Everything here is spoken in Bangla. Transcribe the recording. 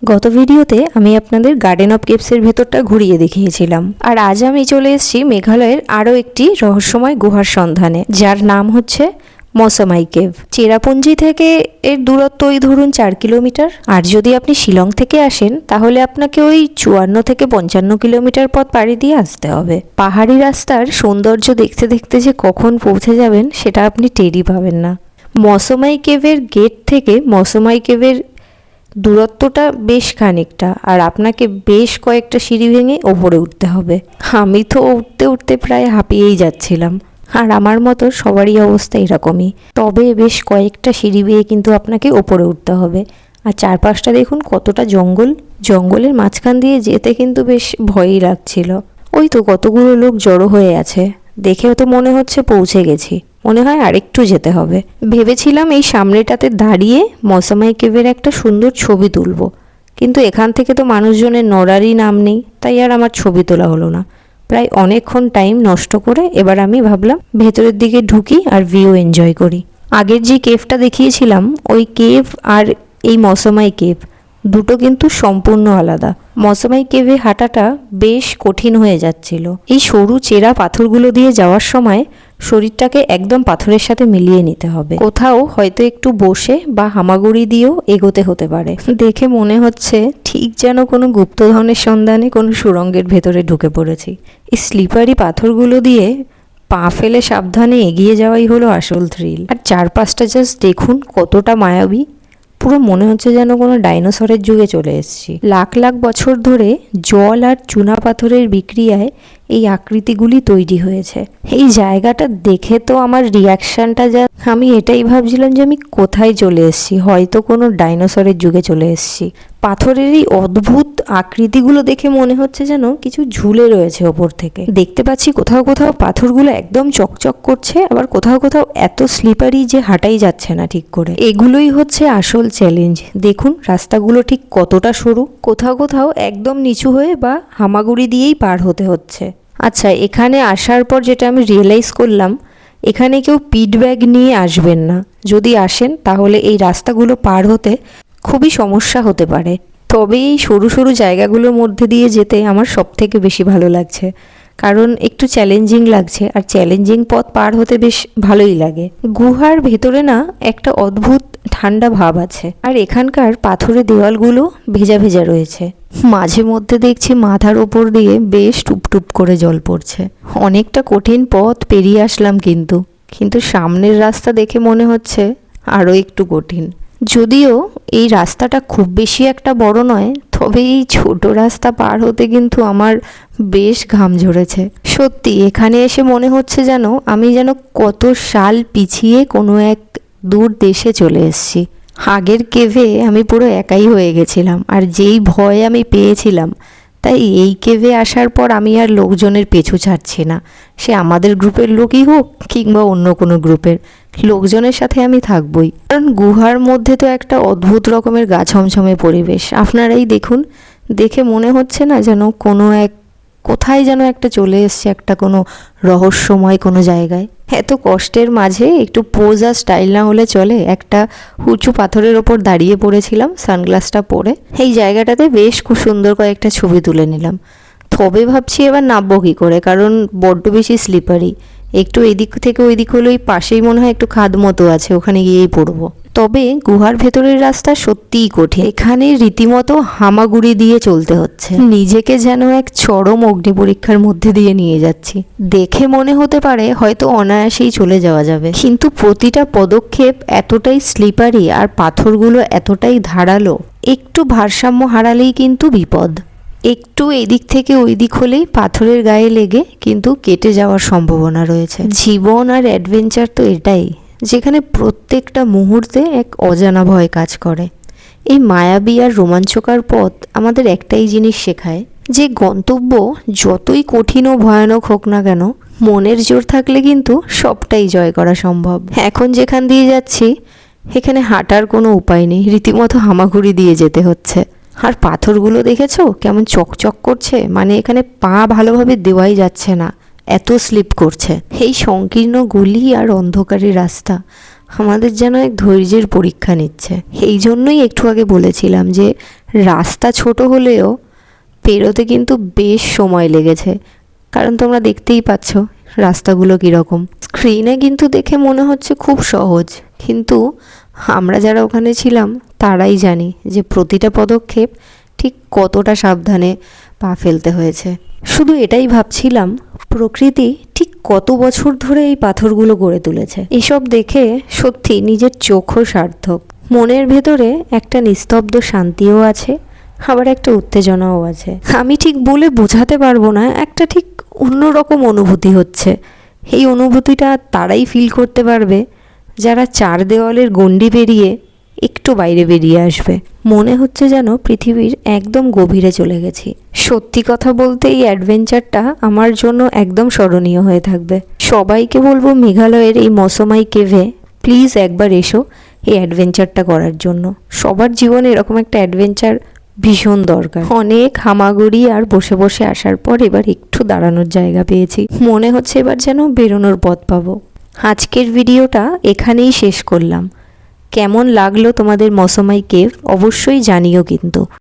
গত ভিডিওতে আমি আপনাদের গার্ডেন অফ কেভসের ভেতরটা ঘুরিয়ে দেখিয়েছিলাম, আর আজ আমি চলে এসেছি মেঘালয়ের আরও একটি রহস্যময় গুহার সন্ধানে, যার নাম হচ্ছে মৌসুমাই কেভ। চেরাপুঞ্জি থেকে এর দূরত্ব ওই ধরুন 4 কিলোমিটার। আর যদি আপনি শিলং থেকে আসেন তাহলে আপনাকে ওই 54 থেকে 55 কিলোমিটার পথ পাড়ি দিয়ে আসতে হবে। পাহাড়ি রাস্তার সৌন্দর্য দেখতে দেখতে যে কখন পৌঁছে যাবেন সেটা আপনি টেরই পাবেন না। মৌসুমাই কেভের গেট থেকে মৌসুমাই কেভের দূরত্বটা বেশ খানিকটা, আর আপনাকে বেশ কয়েকটা সিঁড়ি ভেঙে ওপরে উঠতে হবে। আমি তো উঠতে উঠতে প্রায় হাঁপিয়েই যাচ্ছিলাম, আর আমার মতো সবারই অবস্থা এরকমই। তবে বেশ কয়েকটা সিঁড়ি বেয়ে কিন্তু আপনাকে ওপরে উঠতে হবে। আর চারপাশটা দেখুন কতটা জঙ্গল, জঙ্গলের মাঝখান দিয়ে যেতে কিন্তু বেশ ভয়ই লাগছিল। ওই তো কতগুলো লোক জড়ো হয়ে আছে, দেখেও তো মনে হচ্ছে পৌঁছে গেছি। মনে হয় আরেকটু যেতে হবে। ভেবেছিলাম এই সামনেটাতে দাঁড়িয়ে মৌসুমাই কেভের একটা সুন্দর ছবি তুলব, কিন্তু এখান থেকে তো মানুষজনের নড়ারই নাম নেই, তাই আর আমার ছবি তোলা হলো না। প্রায় অনেকক্ষণ টাইম নষ্ট করে এবার আমি ভাবলাম ভেতরের দিকে ঢুকি আর ভিউ এনজয় করি। আগের যে কেভটা দেখিয়েছিলাম ওই কেভ আর এই মৌসুমাই কেভ দুটো কিন্তু সম্পূর্ণ আলাদা। মৌসুমাই কেভে হাঁটাটা বেশ কঠিন হয়ে যাচ্ছিল। এই সরু চেরা পাথরগুলো দিয়ে যাওয়ার সময় শরীরটাকে একদম পাথরের সাথে মিলিয়ে নিতে হবে। কোথাও হয়তো একটু বসে বা হামাগুড়ি দিয়েও এগোতে হতে পারে। দেখে মনে হচ্ছে ঠিক যেন কোনো গুপ্তধনের সন্ধানে কোনো সুড়ঙ্গের ভেতরে ঢুকে পড়েছি। এই স্লিপারি পাথরগুলো দিয়ে পা ফেলে সাবধানে এগিয়ে যাওয়াই হলো আসল থ্রিল। আর চারপাশটা জাস্ট দেখুন কতটা মায়াবী। পুরো মনে হচ্ছে যেন কোনো ডাইনোসরের যুগে চলে এসেছি। লাখ লাখ বছর ধরে জল আর চুনা পাথরের বিক্রিয়ায় এই আকৃতিগুলি তৈরি হয়েছে। এই জায়গাটা দেখে তো আমার রিয়াকশানটা যা, আমি এটাই ভাবছিলাম যে আমি কোথায় চলে এসেছি, হয়তো কোনো ডাইনোসরের যুগে চলে এসেছি। পাথরের এই অদ্ভুত আকৃতিগুলো দেখে মনে হচ্ছে যেন কিছু ঝুলে রয়েছে ওপর থেকে। দেখতে পাচ্ছি কোথাও কোথাও পাথরগুলো একদম চকচক করছে, আবার কোথাও কোথাও এত স্লিপারি যে হাঁটাই যাচ্ছে না ঠিক করে। এগুলোই হচ্ছে আসল চ্যালেঞ্জ। দেখুন রাস্তাগুলো ঠিক কতটা সরু, কোথাও কোথাও একদম নিচু হয়ে বা হামাগুড়ি দিয়েই পার হতে হচ্ছে। আচ্ছা, এখানে আসার পর যেটা আমি রিয়েলাইজ করলাম, এখানে কেউ পিট ব্যাগ নিয়ে আসবেন না। যদি আসেন তাহলে এই রাস্তাগুলো পার হতে খুবই সমস্যা হতে পারে। তবে এই সরু সরু জায়গাগুলোর মধ্যে দিয়ে যেতে আমার সবথেকে বেশি ভালো লাগছে, কারণ একটু চ্যালেঞ্জিং লাগছে, আর চ্যালেঞ্জিং পথ পার হতে বেশ ভালোই লাগে। গুহার ভেতরে না একটা অদ্ভুত ঠান্ডা ভাব আছে, আর এখানকার পাথরের দেওয়ালগুলো ভেজা ভেজা রয়েছে। মাঝে মধ্যে দেখছি মাথার ওপর দিয়ে বেশ টুপটুপ করে জল পড়ছে। অনেকটা কঠিন পথ পেরিয়ে আসলাম, কিন্তু সামনের রাস্তা দেখে মনে হচ্ছে আরও একটু কঠিন। যদিও এই রাস্তাটা খুব বেশি একটা বড় নয়, তবে এই ছোট রাস্তা পার হতে কিন্তু আমার বেশ ঘাম ঝরেছে। সত্যি এখানে এসে মনে হচ্ছে যেন আমি কত সাল পিছিয়ে কোনো এক দূর দেশে চলে এসেছি। আগের কেভে আমি পুরো একাই হয়ে গেছিলাম, আর যেই ভয় আমি পেয়েছিলাম, তাই এই কেভে আসার পর আমি আর লোকজনের পিছু ছাড়ছি না। সে আমাদের গ্রুপের লোকই হোক কিংবা অন্য কোনো গ্রুপের, লোকজনের সাথে আমি থাকবই। কারণ গুহার মধ্যে তো একটা অদ্ভুত রকমের গা ছমছমে পরিবেশ। আপনারাই দেখুন, দেখে মনে হচ্ছে না যেন কোনো এক কোথায় যেন একটা চলে এসছে, একটা কোনো রহস্যময় কোনো জায়গায়। এত কষ্টের মাঝে একটু পোজ আর স্টাইল না হলে চলে। একটা উঁচু পাথরের ওপর দাঁড়িয়ে পড়েছিলাম সানগ্লাসটা পরে। এই জায়গাটাতে বেশ খুব সুন্দর কয়েকটা ছবি তুলে নিলাম। তবে ভাবছি এবার নামবো কী করে, কারণ বড্ড বেশি স্লিপারি। একটু এদিক থেকে ওই দিক হলো, ওই পাশেই মনে হয় একটু খাদ মতো আছে, ওখানে গিয়েই পড়বো। তবে গুহার ভেতরের রাস্তা সত্যিই কঠিন। এখানে রীতিমতো হামাগুড়ি দিয়ে চলতে হচ্ছে। নিজেকে যেন এক চরম অগ্নি পরীক্ষার মধ্যে দিয়ে নিয়ে যাচ্ছি। দেখে মনে হতে পারে হয়তো অনায়াসেই চলে যাওয়া যাবে, কিন্তু প্রতিটা পদক্ষেপ এতটাই স্লিপারি আর পাথরগুলো এতটাই ধারালো, একটু ভারসাম্য হারালেই কিন্তু বিপদ। একটু এদিক থেকে ওই দিক হলেই পাথরের গায়ে লেগে কিন্তু কেটে যাওয়ার সম্ভাবনা রয়েছে। জীবন আর অ্যাডভেঞ্চার তো এটাই, যেখানে প্রত্যেকটা মুহূর্তে এক অজানা ভয় কাজ করে। এই মায়াবী আর রোমাঞ্চকর পথ আমাদের একটাই জিনিস শেখায়, যে গন্তব্য যতই কঠিন ও ভয়ানক হোক না কেন, মনের জোর থাকলে কিন্তু সবটাই জয় করা সম্ভব। এখন যেখান দিয়ে যাচ্ছি এখানে হাঁটার কোনো উপায় নেই, রীতিমতো হামাগুড়ি দিয়ে যেতে হচ্ছে। আর পাথরগুলো দেখেছো কেমন চকচক করছে, মানে এখানে পা ভালোভাবে দেওয়াই যাচ্ছে না, এত স্লিপ করছে। এই সংকীর্ণ গলি আর অন্ধকারের রাস্তা আমাদের যেন এক ধৈর্যের পরীক্ষা নিচ্ছে। এই জন্যই একটু আগে বলেছিলাম যে রাস্তা ছোট হলেও পেরোতে কিন্তু বেশ সময় লেগেছে, কারণ তোমরা দেখতেই পাচ্ছ রাস্তাগুলো কীরকম। স্ক্রিনে কিন্তু দেখে মনে হচ্ছে খুব সহজ, কিন্তু আমরা যারা ওখানে ছিলাম তারাই জানি যে প্রতিটা পদক্ষেপ ঠিক কতটা সাবধানে পা ফেলতে হয়েছে। শুধু এটাই ভাবছিলাম, প্রকৃতি ঠিক কত বছর ধরে এই পাথরগুলো গড়ে তুলেছে। এসব দেখে সত্যি নিজের চোখও সার্থক। মনের ভেতরে একটা নিস্তব্ধ শান্তিও আছে, আবার একটা উত্তেজনাও আছে। আমি ঠিক বলে বোঝাতে পারবো না, একটা ঠিক অন্যরকম অনুভূতি হচ্ছে। এই অনুভূতিটা তারাই ফিল করতে পারবে যারা চার দেওয়ালের গণ্ডি পেরিয়ে একটু বাইরে বেরিয়ে আসবে। মনে হচ্ছে যেন পৃথিবীর একদম গভীরে চলে গেছি। সত্যি কথা বলতে এই অ্যাডভেঞ্চারটা আমার জন্য একদম স্মরণীয় হয়ে থাকবে। সবাইকে বলবো মেঘালয়ের এই মৌসুমাই কেভে প্লিজ একবার এসো এই অ্যাডভেঞ্চারটা করার জন্য। সবার জীবনে এরকম একটা অ্যাডভেঞ্চার ভীষণ দরকার। অনেক হামাগুড়ি আর বসে বসে আসার পর এবার একটু দাঁড়ানোর জায়গা পেয়েছি। মনে হচ্ছে এবার যেন বেরোনোর পথ পাবো। আজকের ভিডিওটা এখানেই শেষ করলাম। কেমন লাগলো তোমাদের মৌসুমাই কেভ অবশ্যই জানিও কিন্তু।